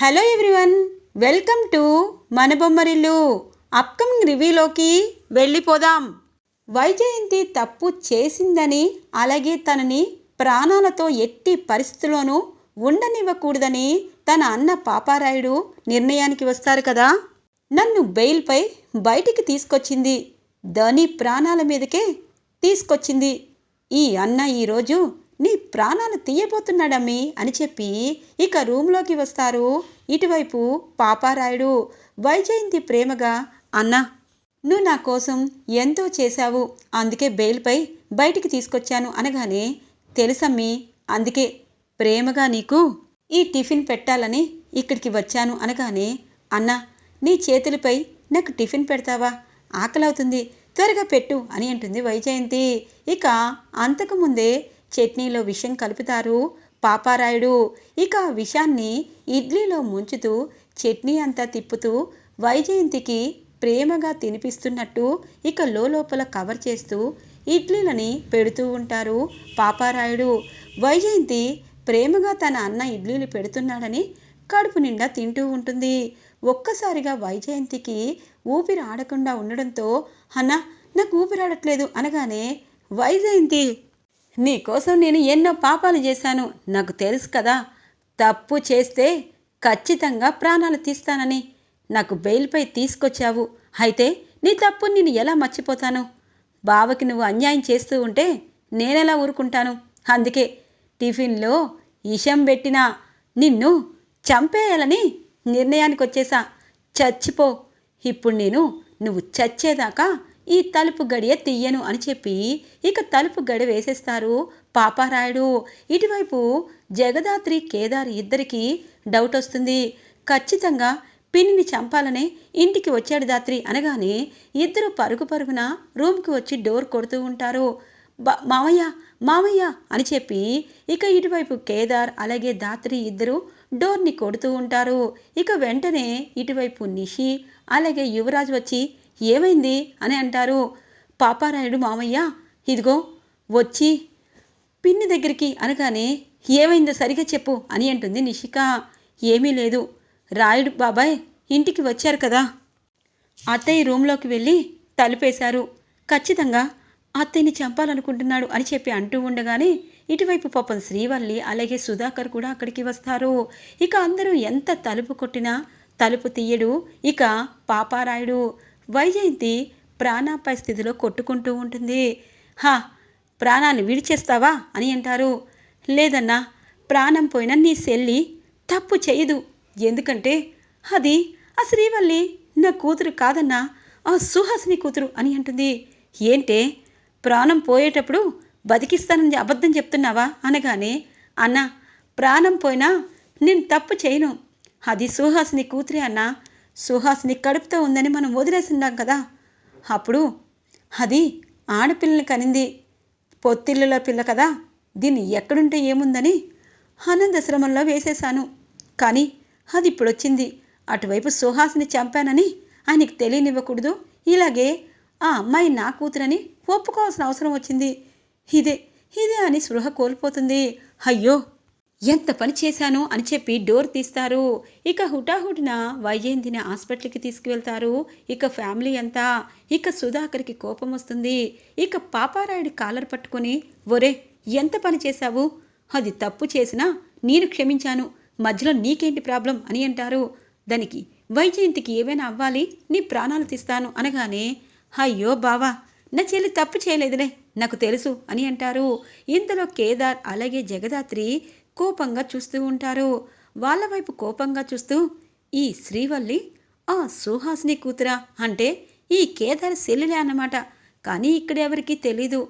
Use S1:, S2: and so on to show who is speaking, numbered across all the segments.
S1: Hello everyone, welcome to మన Bommarillu. Upcoming రివ్యూలోకి వెళ్ళిపోదాం. వైజయంతి తప్పు చేసిందని, అలాగే తనని ప్రాణాలతో ఎట్టి పరిస్థితుల్లోనూ ఉండనివ్వకూడదని తన అన్న పాపారాయుడు నిర్ణయానికి వస్తారు కదా. నన్ను బెయిల్పై బయటికి తీసుకొచ్చింది, దాని ప్రాణాల మీదకే తీసుకొచ్చింది. ఈ అన్న ఈరోజు నీ ప్రాణాలు తీయబోతున్నాడమ్మి అని చెప్పి ఇక రూమ్లోకి వస్తారు. ఇటువైపు పాపారాయుడు వైజయంతి ప్రేమగా, అన్న నువ్వు నా కోసం ఎంతో చేశావు, అందుకే బెయిల్పై బయటికి తీసుకొచ్చాను అనగానే, తెలుసమ్మి, అందుకే ప్రేమగా నీకు ఈ టిఫిన్ పెట్టాలని ఇక్కడికి వచ్చాను అనగానే, అన్న నీ చేతులపై నాకు టిఫిన్ పెడతావా, ఆకలవుతుంది, త్వరగా పెట్టు అని అంటుంది వైజయంతి. ఇక అంతకుముందే చట్నీలో విషం కలుపుతారు పాపారాయుడు. ఇక ఆ విషాన్ని ఇడ్లీలో ముంచుతూ చట్నీ అంతా తిప్పుతూ వైజయంతికి ప్రేమగా తినిపిస్తున్నట్టు ఇక లోపల కవర్ చేస్తూ ఇడ్లీలని పెడుతూ ఉంటారు పాపారాయుడు. వైజయంతి ప్రేమగా తన అన్న ఇడ్లీలు పెడుతున్నాడని కడుపు నిండా తింటూ ఉంటుంది. ఒక్కసారిగా వైజయంతికి ఊపిరి ఆడకుండా ఉండడంతో, అన్న నాకు ఊపిరాడట్లేదు అనగానే, వైజయంతి నీకోసం నేను ఎన్నో పాపాలు చేశాను, నాకు తెలుసు కదా, తప్పు చేస్తే ఖచ్చితంగా ప్రాణాలు తీస్తానని నాకు బెయిల్పై తీసుకొచ్చావు, అయితే నీ తప్పు నేను ఎలా మర్చిపోతాను, బావకి నువ్వు అన్యాయం చేస్తూ ఉంటే నేనెలా ఊరుకుంటాను, అందుకే టిఫిన్లో విషం పెట్టినా నిన్ను చంపేయాలని నిర్ణయానికి వచ్చేసా, చచ్చిపో, ఇప్పుడు నేను నువ్వు చచ్చేదాకా ఈ తలుపు గడియ తీయను అని చెప్పి ఇక తలుపు గడి వేసేస్తారు పాపారాయుడు. ఇటువైపు జగదాత్రి కేదార్ ఇద్దరికి డౌట్ వస్తుంది. ఖచ్చితంగా పిన్నిని చంపాలనే ఇంటికి వచ్చాడు దాత్రి అనగానే ఇద్దరు పరుగున రూమ్కి వచ్చి డోర్ కొడుతూ ఉంటారు. మామయ్య మామయ్య అని చెప్పి ఇక ఇటువైపు కేదార్ అలాగే దాత్రి ఇద్దరు డోర్ని కొడుతూ ఉంటారు. ఇక వెంటనే ఇటువైపు నిషి అలాగే యువరాజ్ వచ్చి ఏమైంది అని అంటారు. పాపారాయుడు, మామయ్య ఇదిగో వచ్చి పిన్ని దగ్గరికి అనగానే, ఏమైందో సరిగా చెప్పు అని అంటుంది నిషిక. ఏమీ లేదు, రాయుడు బాబాయ్ ఇంటికి వచ్చారు కదా, అత్తయ్య రూమ్లోకి వెళ్ళి తలుపేశారు, ఖచ్చితంగా అత్తయ్యని చంపాలనుకుంటున్నాడు అని చెప్పి అంటూ ఉండగానే ఇటువైపు పాపం శ్రీవల్లి అలాగే సుధాకర్ కూడా అక్కడికి వస్తారు. ఇక అందరూ ఎంత తలుపు కొట్టినా తలుపు తీయడు ఇక పాపారాయుడు. వైజయంతి ప్రాణాపాయ స్థితిలో కొట్టుకుంటూ ఉంటుంది. హా, ప్రాణాలు విడిచేస్తావా అని అంటారు. లేదన్నా, ప్రాణం పోయినా నీ చెల్లి తప్పు చేయదు, ఎందుకంటే అది ఆ శ్రీవల్లి నా కూతురు కాదన్నా, ఆ సుహాసిని కూతురు అని అంటుంది. ఏంటే ప్రాణం పోయేటప్పుడు బతికిస్తానని అబద్ధం చెప్తున్నావా అనగానే, అన్న ప్రాణం పోయినా నేను తప్పు చేయను, అది సుహాసిని కూతురే అన్నా, సుహాసిని కడుపుతో ఉందని మనం వదిలేసిన్నాం కదా, అప్పుడు అది ఆడపిల్లని కనింది, పొత్తిళ్ళలో పిల్ల కదా, దీన్ని ఎక్కడుంటే ఏముందని ఆనందశ్రమంలో వేసేశాను, కానీ అది ఇప్పుడు వచ్చింది, అటువైపు సుహాసిని చంపానని ఆయనకి తెలియనివ్వకూడదు, ఇలాగే ఆ అమ్మాయి నా కూతురని ఒప్పుకోవాల్సిన అవసరం వచ్చింది, ఇదే అని స్పృహ కోల్పోతుంది. అయ్యో ఎంత పని చేశాను అని చెప్పి డోర్ తీస్తారు. ఇక హుటాహుటిన వైజయంతిని హాస్పిటల్కి తీసుకువెళ్తారు ఇక ఫ్యామిలీ అంతా. ఇక సుధాకర్కి కోపం వస్తుంది. ఇక పాపారాయుడి కాలర్ పట్టుకొని, ఒరే ఎంత పని చేశావు, అది తప్పు చేసినా నేను క్షమించాను, మధ్యలో నీకేంటి ప్రాబ్లం అని అంటారు. దానికి వైజయంతికి ఏమైనా అవ్వాలి, నీ ప్రాణాలు తీస్తాను అనగానే, అయ్యో బావా నా చెల్లి తప్పు చేయలేదులే, నాకు తెలుసు అని అంటారు. ఇంతలో కేదార్ అలాగే జగదాత్రి కోపంగా చూస్తూ ఉంటారు. వాళ్ళ వైపు కోపంగా చూస్తూ, ఈ శ్రీవల్లి ఆ సుహాసిని కూతురా, అంటే ఈ కేదార్ చెల్లిలే అన్నమాట, కానీ ఇక్కడ ఎవరికీ తెలీదు,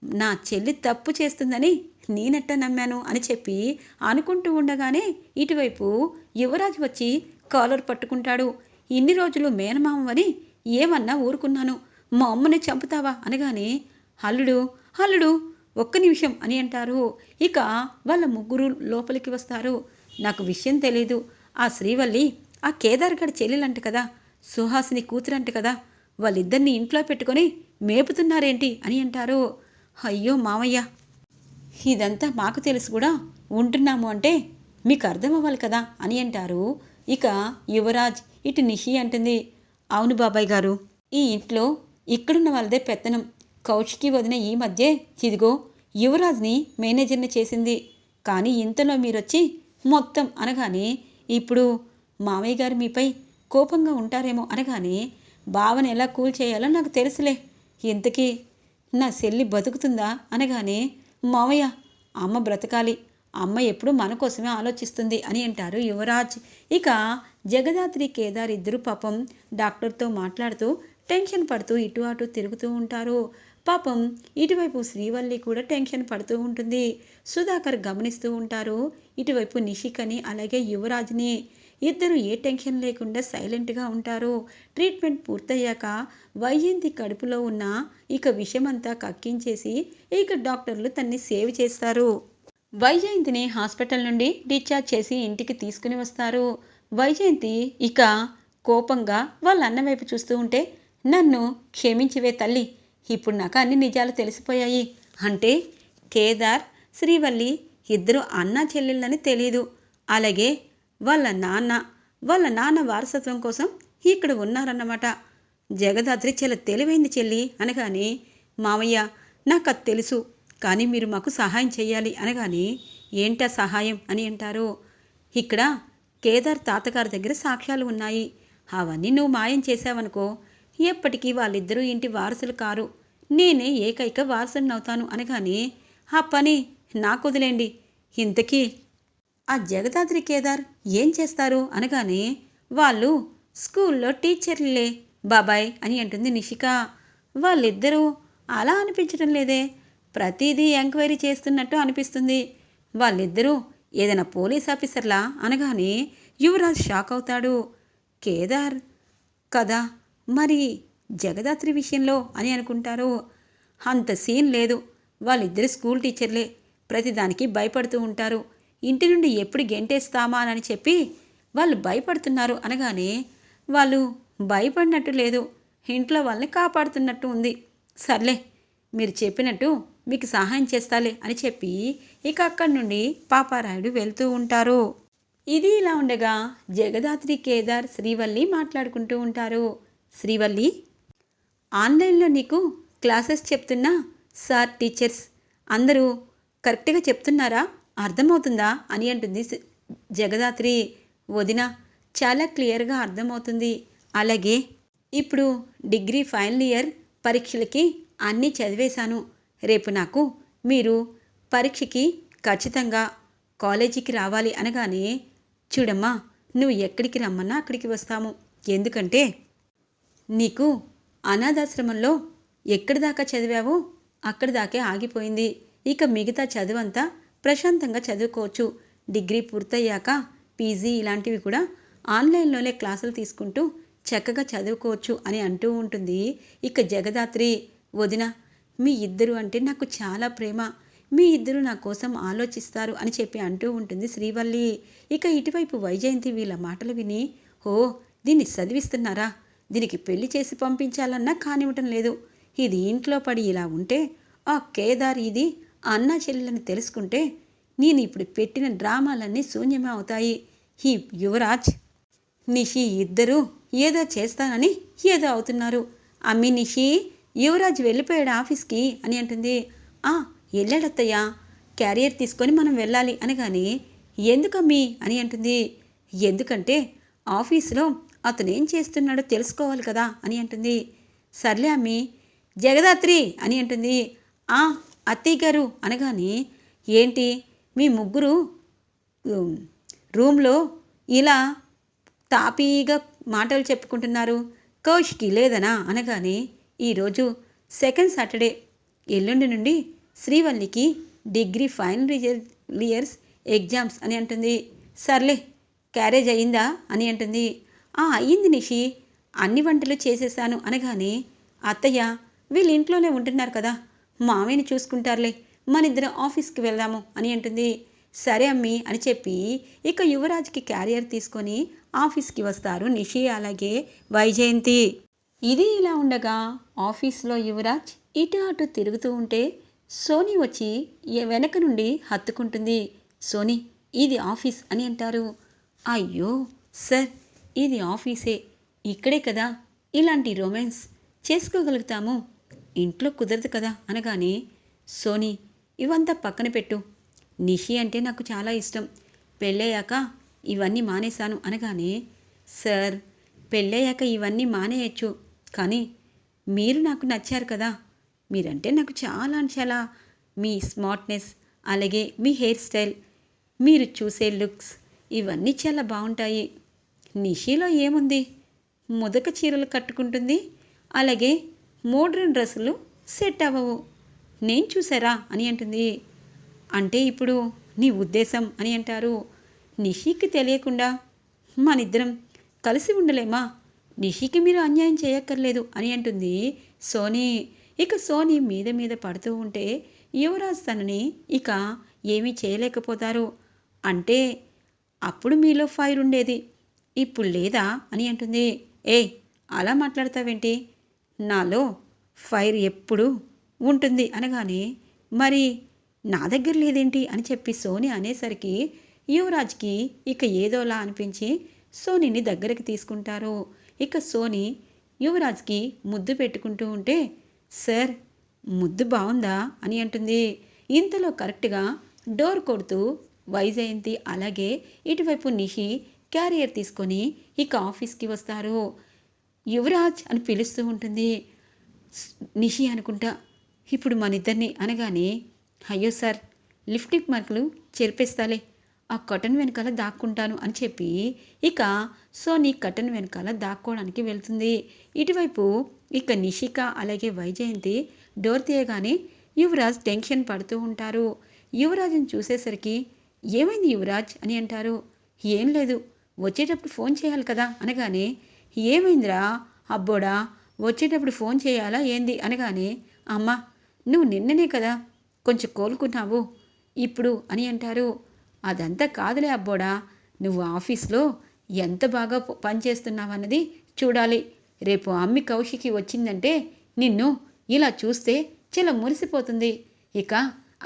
S1: నా చెల్లి తప్పు చేస్తుందని నేనెట్ట నమ్మాను అని చెప్పి అనుకుంటూ ఉండగానే ఇటువైపు యువరాజు వచ్చి కాలర్ పట్టుకుంటాడు. ఇన్ని రోజులు మేనమామని ఏమన్నా ఊరుకున్నాను, మా అమ్మని చంపుతావా అనగానే, అల్లుడు ఒక్క నిమిషం అని అంటారు. ఇక వాళ్ళ ముగ్గురు లోపలికి వస్తారు. నాకు విషయం తెలీదు, ఆ శ్రీవల్లి ఆ కేదార్ గడి చెల్లెలంట కదా, సుహాసిని కూతురంట కదా, వాళ్ళిద్దరిని ఇంట్లో పెట్టుకొని మేపుతున్నారేంటి అని అంటారు. అయ్యో మామయ్య, ఇదంతా మాకు తెలుసు కూడా ఉంటున్నాము అంటే మీకు అర్థం అవ్వాలి కదా అని అంటారు. ఇక యువరాజ్. ఇటు నిషి అంటుంది, అవును బాబాయ్ గారు, ఈ ఇంట్లో ఇక్కడున్న వాళ్ళదే పెత్తనం. కౌశికి వదిన ఈ మధ్య ఇదిగో యువరాజ్ని మేనేజర్ని చేసింది. కానీ ఇంతలో మీరొచ్చి మొత్తం అనగానే ఇప్పుడు మామయ్య గారు మీపై కోపంగా ఉంటారేమో అనగానే బావని ఎలా కూల్ చేయాలో నాకు తెలుసులే. ఇంతకీ నా చెల్లి బతుకుతుందా అనగానే మామయ్య, అమ్మ బ్రతకాలి, అమ్మ ఎప్పుడు మన కోసమే ఆలోచిస్తుంది అని అంటారు యువరాజ్. ఇక జగదాత్రి కేదార్ ఇద్దరు పాపం డాక్టర్తో మాట్లాడుతూ టెన్షన్ పడుతూ ఇటు అటు తిరుగుతూ ఉంటారు. పాపం ఇటువైపు శ్రీవల్లి కూడా టెన్షన్ పడుతూ ఉంటుంది. సుధాకర్ గమనిస్తూ ఉంటారు ఇటువైపు నిషికని అలాగే యువరాజ్ని. ఇద్దరు ఏ టెన్షన్ లేకుండా సైలెంట్గా ఉంటారు. ట్రీట్మెంట్ పూర్తయ్యాక వైజయంతి కడుపులో ఉన్న ఇక విషమంతా కక్కించేసి ఇక డాక్టర్లు తన్ని సేవ్ చేస్తారు. వైజయంతిని హాస్పిటల్ నుండి డిశ్చార్జ్ చేసి ఇంటికి తీసుకుని వస్తారు. వైజయంతి ఇక కోపంగా వాళ్ళ అన్న వైపు చూస్తూ ఉంటే, నన్ను క్షమించివే తల్లి, ఇప్పుడు నాకు అన్ని నిజాలు తెలిసిపోయాయి. అంటే కేదార్ శ్రీవల్లి ఇద్దరు అన్నా చెల్లెళ్ళని తెలీదు. అలాగే వాళ్ళ నాన్న వారసత్వం కోసం ఇక్కడ ఉన్నారన్నమాట. జగదాత్రి చాలా తెలివైంది చెల్లి అనగానే, మామయ్య నాకు అది తెలుసు, కానీ మీరు మాకు సహాయం చేయాలి అనగానే, ఏంటా సహాయం అని అంటారు. ఇక్కడ కేదార్ తాతగారి దగ్గర సాక్ష్యాలు ఉన్నాయి. అవన్నీ నువ్వు మాయం చేసావనుకో ఎప్పటికీ వాళ్ళిద్దరూ ఇంటి వారసులు కారు. నేనే ఏకైక వారసునవుతాను అనగానే, ఆ పని నాకు వదిలేండి. ఇంతకీ ఆ జగదాత్రి కేదార్ ఏం చేస్తారు అనగానే, వాళ్ళు స్కూల్లో టీచర్లే బాబాయ్ అని అంటుంది నిషిక. వాళ్ళిద్దరూ అలా అనిపించడం లేదే, ప్రతిదీ ఎంక్వైరీ చేస్తున్నట్టు అనిపిస్తుంది. వాళ్ళిద్దరూ ఏదైనా పోలీస్ ఆఫీసర్లా అనగానే యువరాజ్ షాక్ అవుతాడు. కేదార్ కదా మరి జగదాత్రి విషయంలో అని అనుకుంటారు. అంత సీన్ లేదు, వాళ్ళిద్దరు స్కూల్ టీచర్లే, ప్రతిదానికి భయపడుతూ ఉంటారు. ఇంటి నుండి ఎప్పుడు గెంటేస్తామా అని చెప్పి వాళ్ళు భయపడుతున్నారు అనగానే, వాళ్ళు భయపడినట్టు లేదు, ఇంట్లో వాళ్ళని కాపాడుతున్నట్టు ఉంది. సర్లే, మీరు చెప్పినట్టు మీకు సహాయం చేస్తాలే అని చెప్పి ఇక అక్కడి నుండి పాపారాయుడు వెళ్తూ ఉంటారు. ఇది ఇలా ఉండగా జగదాత్రి కేదార్ శ్రీవల్లి మాట్లాడుకుంటూ ఉంటారు. శ్రీవల్లి, ఆన్లైన్లో నీకు క్లాసెస్ చెప్తున్నా సార్ టీచర్స్ అందరూ కరెక్ట్గా చెప్తున్నారా, అర్థమవుతుందా అని అంటుంది జగదాత్రి. వదిన, చాలా క్లియర్గా అర్థమవుతుంది. అలాగే ఇప్పుడు డిగ్రీ ఫైనల్ ఇయర్ పరీక్షలకి అన్నీ చదివేశాను. రేపు నాకు మీరు పరీక్షకి ఖచ్చితంగా కాలేజీకి రావాలి అనగానే, చూడమ్మా, నువ్వు ఎక్కడికి రమ్మన్నా అక్కడికి వస్తాము. ఎందుకంటే నీకు అనాథాశ్రమంలో ఎక్కడి దాకా చదివావో అక్కడి దాకే ఆగిపోయింది. ఇక మిగతా చదువంతా ప్రశాంతంగా చదువుకోవచ్చు. డిగ్రీ పూర్తయ్యాక పీజీ ఇలాంటివి కూడా ఆన్లైన్లోనే క్లాసులు తీసుకుంటూ చక్కగా చదువుకోవచ్చు అని అంటూ ఉంటుంది. ఇక జగదాత్రి, వదిన, మీ ఇద్దరు అంటే నాకు చాలా ప్రేమ, మీ ఇద్దరు నా కోసం ఆలోచిస్తారు అని చెప్పి అంటూ ఉంటుంది శ్రీవల్లి. ఇక ఇటువైపు వైజయంతి వీళ్ళ మాటలు విని, ఓ, దీన్ని చదివిస్తున్నారా, దీనికి పెళ్లి చేసి పంపించాలన్నా కానివ్వటం లేదు. ఇది ఇంట్లో పడి ఇలా ఉంటే ఆ కేదార్ ఇది అన్నా చెల్లెలని తెలుసుకుంటే నేను ఇప్పుడు పెట్టిన డ్రామాలన్నీ శూన్యమే అవుతాయి. ఈ యువరాజ్ నిషి ఇద్దరూ ఏదో చేస్తానని ఏదో అవుతున్నారు. అమ్మి నిషి, యువరాజ్ వెళ్ళిపోయాడు ఆఫీస్కి అని అంటుంది. వెళ్ళాడత్తయ్యా, క్యారియర్ తీసుకొని మనం వెళ్ళాలి అనగానే, ఎందుకమ్మీ అని అంటుంది. ఎందుకంటే ఆఫీసులో అతనేం చేస్తున్నాడో తెలుసుకోవాలి కదా అని అంటుంది. సర్లే అమ్మీ. జగదాత్రి అని అంటుంది. అత్తయ్య గారు అనగానే, ఏంటి మీ ముగ్గురు రూమ్లో ఇలా తాపీగా మాటలు చెప్పుకుంటున్నారు, కౌశికి లేదనా అనగానే, ఈరోజు సెకండ్ సాటర్డే, ఎల్లుండి నుండి శ్రీవల్లికి డిగ్రీ ఫైనల్ ఇయర్స్ ఎగ్జామ్స్ అని అంటుంది. సర్లే, క్యారేజ్ అయ్యిందా అని అంటుంది. అయ్యింది నిషి, అన్ని వంటలు చేసేసాను అనగానే, అత్తయ్య వీళ్ళు ఇంట్లోనే ఉంటున్నారు కదా, మామయ్యని చూసుకుంటారులే, మనిద్దరం ఆఫీస్కి వెళ్దాము అని అంటుంది. సరే అమ్మీ అని చెప్పి ఇక యువరాజ్కి క్యారియర్ తీసుకొని ఆఫీస్కి వస్తారు నిషి అలాగే వైజయంతి. ఇది ఇలా ఉండగా ఆఫీస్లో యువరాజ్ ఇటు అటు తిరుగుతూ ఉంటే సోనీ వచ్చి వెనక నుండి హత్తుకుంటుంది. సోనీ, ఇది ఆఫీస్ అని అంటారు. అయ్యో సార్, ఇది ఆఫీసే, ఇక్కడే కదా ఇలాంటి రొమాన్స్ చేసుకోగలుగుతాము, ఇంట్లో కుదరదు కదా అనగానే, సోనీ ఇవంతా పక్కన పెట్టు, నిషి అంటే నాకు చాలా ఇష్టం, పెళ్ళయ్యాక ఇవన్నీ మానేశాను అనగానే, సార్ పెళ్ళయ్యాక ఇవన్నీ మానేయచ్చు, కానీ మీరు నాకు నచ్చారు కదా, మీరంటే నాకు చాలా మీ స్మార్ట్నెస్, అలాగే మీ హెయిర్ స్టైల్, మీరు చూసే లుక్స్ ఇవన్నీ చాలా బాగుంటాయి. నిషిలో ఏముంది, ముదక చీరలు కట్టుకుంటుంది, అలాగే మోడ్రన్ డ్రెస్సులు సెట్ అవ్వవు, నేను చూసారా అని అంటుంది. అంటే ఇప్పుడు నీ ఉద్దేశం అని అంటారు. నిషికి తెలియకుండా మనిద్దరం కలిసి ఉండలేమా, నిషికి మీరు అన్యాయం చేయక్కర్లేదు అని అంటుంది సోనీ. ఇక సోనీ మీద పడుతూ ఉంటే యువరాజ్ తనని ఇక ఏమీ చేయలేకపోతారు. అంటే అప్పుడు మీలో ఫైర్ ఉండేది, ఇప్పుడు లేదా అని అంటుంది. ఏయ్ అలా మాట్లాడతావేంటి, నాలో ఫైర్ ఎప్పుడు ఉంటుంది అనగానే, మరి నా దగ్గర లేదేంటి అని చెప్పి సోనీ అనేసరికి యువరాజ్కి ఇక ఏదోలా అనిపించి సోనీని దగ్గరికి తీసుకుంటారు. ఇక సోనీ యువరాజ్కి ముద్దు పెట్టుకుంటూ ఉంటే, సార్ ముద్దు బాగుందా అని అంటుంది. ఇంతలో కరెక్ట్గా డోర్ కొడుతూ వైజయంతి అలాగే ఇటువైపు నిషి క్యారియర్ తీసుకొని ఇక ఆఫీస్కి వస్తారు. యువరాజ్ అని పిలుస్తూ ఉంటుంది. నిషి అనుకుంటా ఇప్పుడు మనిద్దరిని అనగానే, అయ్యో సార్ లిప్స్టిక్ మార్కులు చెరిపేస్తాలే, ఆ కటన్ వెనకాల దాక్కుంటాను అని చెప్పి ఇక సోనీ కటన్ వెనకాల దాక్కోవడానికి వెళ్తుంది. ఇటువైపు ఇక నిషిక అలాగే వైజయంతి డోర్ తీయగానే యువరాజ్ టెన్షన్ పడుతూ ఉంటారు. యువరాజ్ని చూసేసరికి, ఏమైంది యువరాజ్ అని అంటారు. ఏం లేదు, వచ్చేటప్పుడు ఫోన్ చేయాలి కదా అనగానే, ఏమైందిరా అబ్బోడా, వచ్చేటప్పుడు ఫోన్ చేయాలా ఏంది అనగానే, అమ్మా నువ్వు నిన్ననే కదా కొంచెం కోలుకున్నావు ఇప్పుడు అని అంటారు. అదంతా కాదులే అబ్బోడా, నువ్వు ఆఫీస్లో ఎంత బాగా పనిచేస్తున్నావన్నది చూడాలి, రేపు అమ్మి కౌశికి వచ్చిందంటే నిన్ను ఇలా చూస్తే చాలా మురిసిపోతుంది, ఇక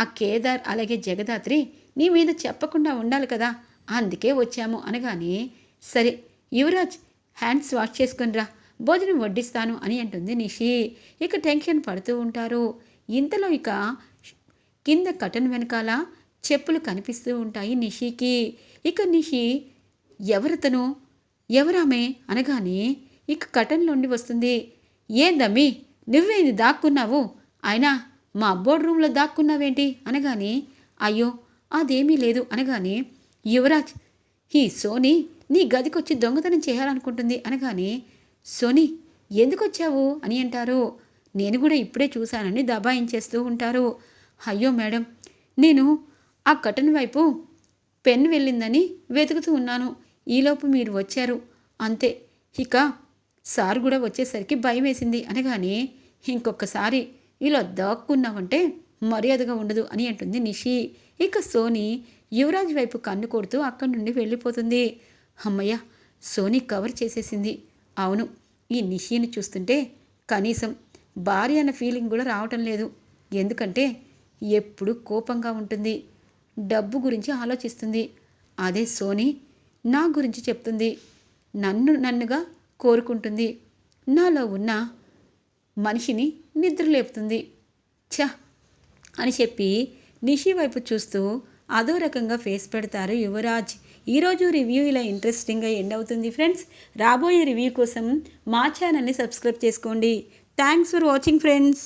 S1: ఆ కేదార్ అలాగే జగదాత్రి నీ మీద చెప్పకుండా ఉండాలి కదా, అందుకే వచ్చాము అనగానే, సరే యువరాజ్ హ్యాండ్స్ వాష్ చేసుకునిరా, భోజనం వడ్డిస్తాను అని అంటుంది నిషి. ఇక టెన్షన్ పడుతూ ఉంటారు. ఇంతలో ఇక కింద కటన్ వెనకాల చెప్పులు కనిపిస్తూ ఉంటాయి నిషికి. ఇక నిషి ఎవరితను, ఎవరామే అనగానే ఇక కటన్లోండి వస్తుంది. ఏందమ్మి నువ్వేంది దాక్కున్నావు, అయినా మా అబ్బోర్డ్ రూమ్లో దాక్కున్నావేంటి అనగానే, అయ్యో అదేమీ లేదు అనగానే, యువరాజ్ ఈ సోనీ నీ గదికొచ్చి దొంగతనం చేయాలనుకుంటుంది అనగానే, సోనీ ఎందుకు వచ్చావు అని అంటారు. నేను కూడా ఇప్పుడే చూశానని దబాయించేస్తూ ఉంటారు. అయ్యో మేడం, నేను ఆ కటన్ వైపు పెన్ వెళ్ళిందని వెతుకుతూ ఉన్నాను, ఈలోపు మీరు వచ్చారు అంతే, ఇక సార్ కూడా వచ్చేసరికి భయం వేసింది అనగానే, ఇంకొకసారి ఇలా దాక్కున్నావంటే మర్యాదగా ఉండదు అని అంటుంది నిషి. ఇక సోనీ యువరాజ్ వైపు కన్ను కొడుతూ అక్కడి నుండి వెళ్ళిపోతుంది. అమ్మయ్య, సోనీ కవర్ చేసేసింది. అవును, ఈ నిషిని చూస్తుంటే కనీసం భార్య అన్న ఫీలింగ్ కూడా రావటం లేదు, ఎందుకంటే ఎప్పుడు కోపంగా ఉంటుంది, డబ్బు గురించి ఆలోచిస్తుంది. అదే సోనీ నా గురించి చెప్తుంది, నన్నుగా కోరుకుంటుంది, నాలో ఉన్న మనిషిని నిద్రలేపుతుంది. ఛ అని చెప్పి నిషి వైపు చూస్తూ అదో రకంగా ఫేస్ పెడతారు యువరాజ్. ఈరోజు రివ్యూ ఇలా ఇంట్రెస్టింగ్గా ఎండ్ అవుతుంది ఫ్రెండ్స్. రాబోయే రివ్యూ కోసం మా ఛానల్ని సబ్స్క్రైబ్ చేసుకోండి. Thanks for watching friends.